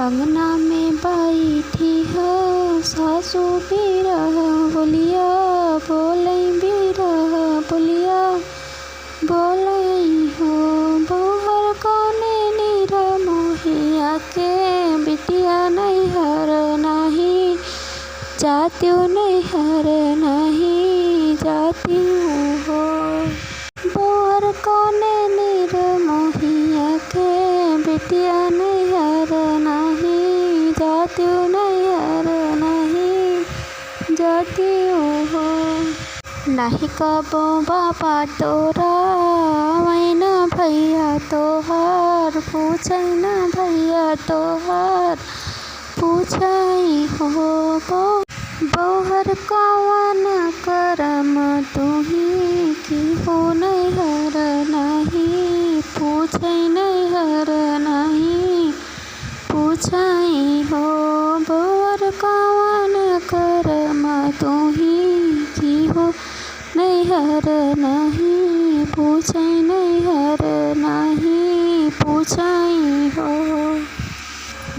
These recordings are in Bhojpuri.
अंगना में बैठी है सासू बिरह बोलिया बोलई बिरह बोलिया बोलई हो बहुहर कौने नीर मोहिया के बिटिया नैहर नहीं जात्यू नैहर नहीं जात्यू हो बहुहर कौने नीर मोहिया के बिटिया नैहर नहीं जात्यू नैहर नहीं जात्यू हो नहीं कबो बाबा तोरा वैन भैया तोहर पूछै न भैया तोहर पूछै हो बहुहर कवन करम तुही की हो नैहर नहीं पूछै नैहर नहीं पूछै हो बहुहर कवन करम तुही की हो नैहर नहीं पूछै नैहर नहीं पूछै हो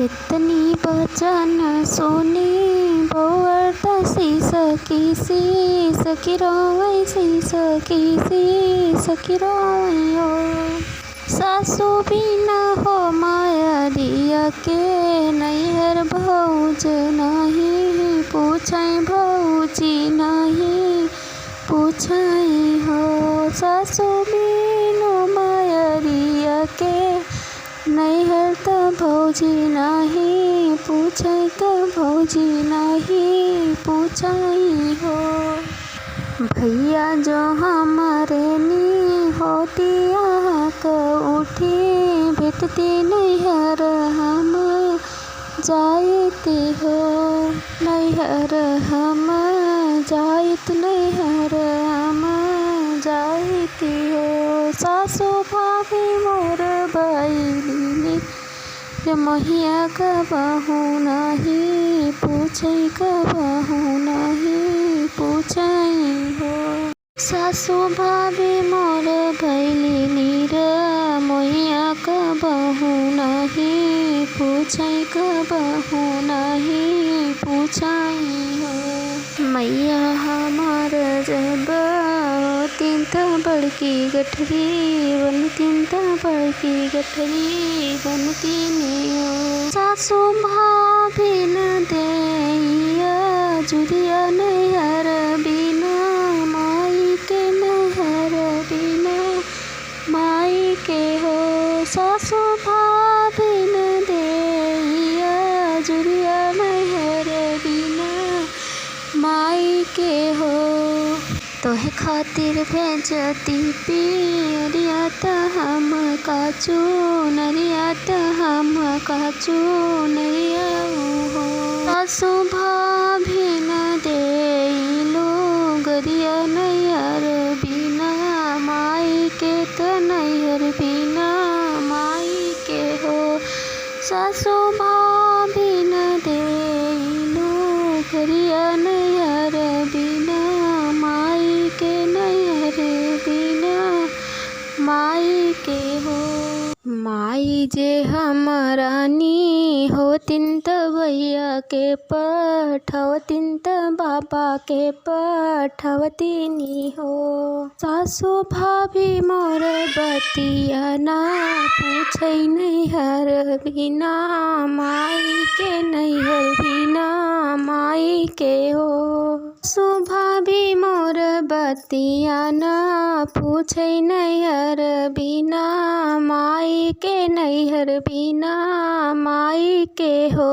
इतनी बचन सुनी बहुअर सकी रोवै सकी रोवै हो सासू बिना हो माया दिया के नैहर भौज नहीं पूछै भौजी नहीं पूछै हो सासू बिनु माया दिया के नैहर त भौजी नहीं पूछै त भौजी नहीं पूछै हो भैया जो हमारे नी होती आँख उठी भेटती नैहर हम जायते हो नैहर हम जायत नैहर हम जायते हो सासू भाभी मोर बैली महिया कबहू नहीं पूछै कबहू नहीं पूछै हो सासू भाभी मोर भैली नीर महिया कबहू नहीं पूछै कबहू नहीं पूछै हो मैया हमार जब तीन बड़की गठरी बनतीन बड़की गठरी बनती हो सासू भाभी न देइया जुरिया नैहर बिना माई के नैहर बिना माई के हो सासू भाभी न देइया जुरिया नैहर बिना माई के हो तोहे खातिर भेजती पियरिया त हम काचू नरिया त हम काचू नरिया हो सासू भाभी न देइलो गरिया नैहर बिना माई के त नैहर बिना माई के हो सासू भाभी न देइलो गरिया नैहर बिना माई के नैहर बिना माई के हो माई जे हमारानी होतिन त भैया के पठवतिन त बाबा के पठवतिनी हो सासू भाभी मोर बतिया ना पूछै नैहर बिना माई के नैहर बिना माई के हो सासू भाभी मोर बतिया ना पूछै नैहर बिना माई के नैहर बिना माई के हो।